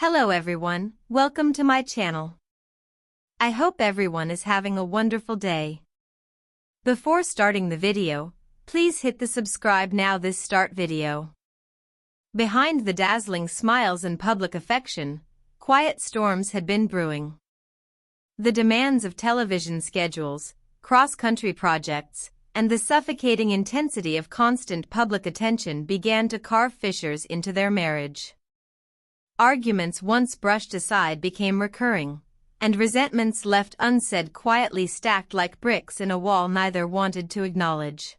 Hello everyone, welcome to my channel. I hope everyone is having a wonderful day. Before starting the video, please hit the subscribe now this start video. Behind the dazzling smiles and public affection, quiet storms had been brewing. The demands of television schedules, cross-country projects, and the suffocating intensity of constant public attention began to carve fissures into their marriage. Arguments once brushed aside became recurring, and resentments left unsaid quietly stacked like bricks in a wall neither wanted to acknowledge.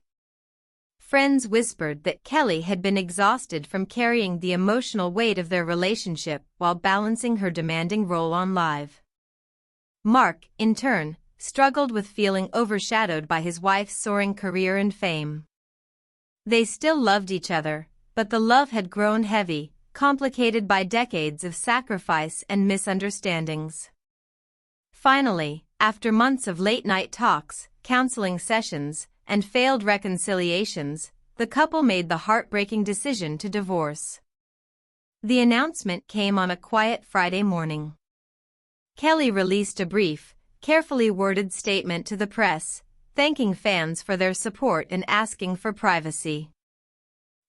Friends whispered that Kelly had been exhausted from carrying the emotional weight of their relationship while balancing her demanding role on Live. Mark, in turn, struggled with feeling overshadowed by his wife's soaring career and fame. They still loved each other, but the love had grown heavy, complicated by decades of sacrifice and misunderstandings. Finally, after months of late-night talks, counseling sessions, and failed reconciliations, the couple made the heartbreaking decision to divorce. The announcement came on a quiet Friday morning. Kelly released a brief, carefully worded statement to the press, thanking fans for their support and asking for privacy.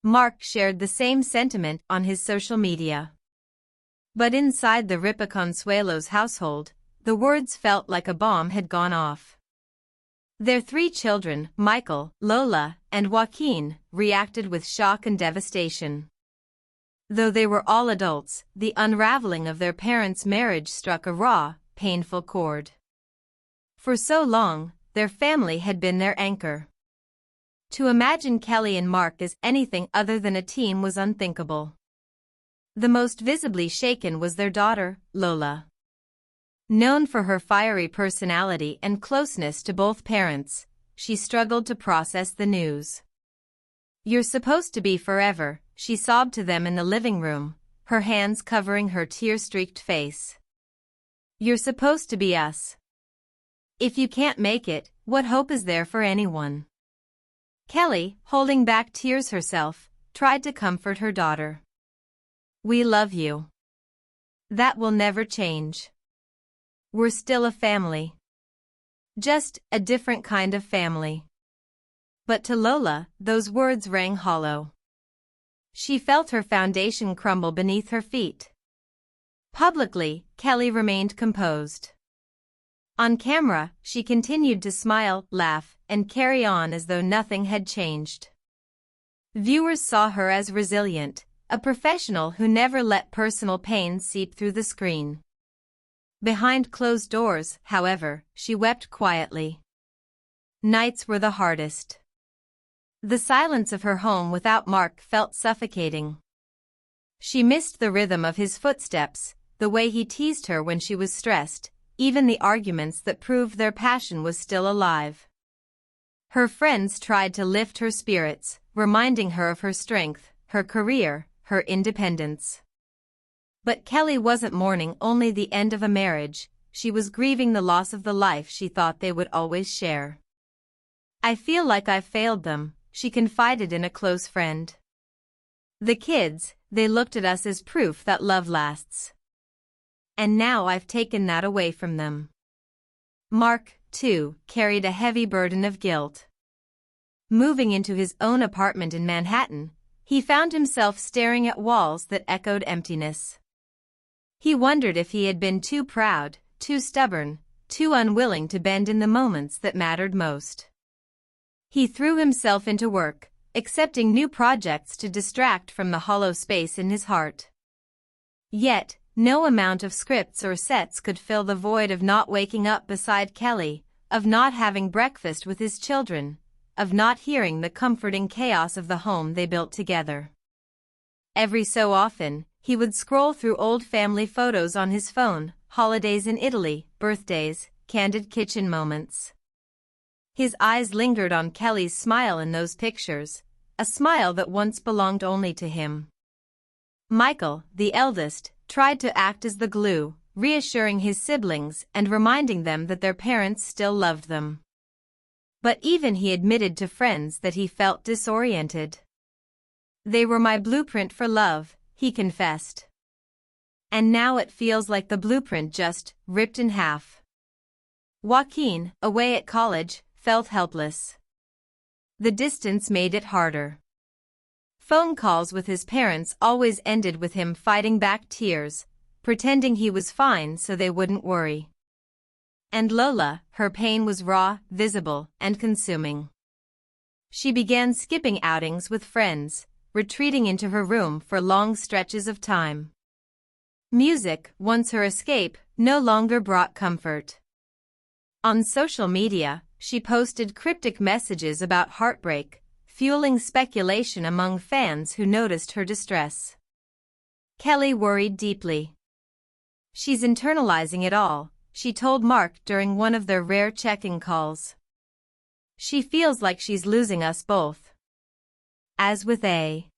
Mark shared the same sentiment on his social media. But inside the Ripa Consuelo's household, the words felt like a bomb had gone off. Their 3 children, Michael, Lola, and Joaquin, reacted with shock and devastation. Though they were all adults, the unraveling of their parents' marriage struck a raw, painful chord. For so long, their family had been their anchor. To imagine Kelly and Mark as anything other than a team was unthinkable. The most visibly shaken was their daughter, Lola. Known for her fiery personality and closeness to both parents, she struggled to process the news. "You're supposed to be forever," she sobbed to them in the living room, her hands covering her tear-streaked face. "You're supposed to be us. If you can't make it, what hope is there for anyone?" Kelly, holding back tears herself, tried to comfort her daughter. "We love you. That will never change. We're still a family. Just a different kind of family." But to Lola, those words rang hollow. She felt her foundation crumble beneath her feet. Publicly, Kelly remained composed. On camera, she continued to smile, laugh, and carry on as though nothing had changed. Viewers saw her as resilient, a professional who never let personal pain seep through the screen. Behind closed doors, however, she wept quietly. Nights were the hardest. The silence of her home without Mark felt suffocating. She missed the rhythm of his footsteps, the way he teased her when she was stressed, even the arguments that proved their passion was still alive. Her friends tried to lift her spirits, reminding her of her strength, her career, her independence. But Kelly wasn't mourning only the end of a marriage, she was grieving the loss of the life she thought they would always share. "I feel like I've failed them," she confided in a close friend. "The kids, they looked at us as proof that love lasts. And now I've taken that away from them." Mark, too, carried a heavy burden of guilt. Moving into his own apartment in Manhattan, he found himself staring at walls that echoed emptiness. He wondered if he had been too proud, too stubborn, too unwilling to bend in the moments that mattered most. He threw himself into work, accepting new projects to distract from the hollow space in his heart. Yet, no amount of scripts or sets could fill the void of not waking up beside Kelly, of not having breakfast with his children, of not hearing the comforting chaos of the home they built together. Every so often, he would scroll through old family photos on his phone, holidays in Italy, birthdays, candid kitchen moments. His eyes lingered on Kelly's smile in those pictures, a smile that once belonged only to him. Michael, the eldest, tried to act as the glue, reassuring his siblings and reminding them that their parents still loved them. But even he admitted to friends that he felt disoriented. "They were my blueprint for love," he confessed. And now it feels like the blueprint just ripped in half. Joaquin, away at college, felt helpless. The distance made it harder. Phone calls with his parents always ended with him fighting back tears, pretending he was fine so they wouldn't worry. And Lola, her pain was raw, visible, and consuming. She began skipping outings with friends, retreating into her room for long stretches of time. Music, once her escape, no longer brought comfort. On social media, she posted cryptic messages about heartbreak, fueling speculation among fans who noticed her distress. Kelly worried deeply. "She's internalizing it all," she told Mark during one of their rare check-in calls. "She feels like she's losing us both." As with A.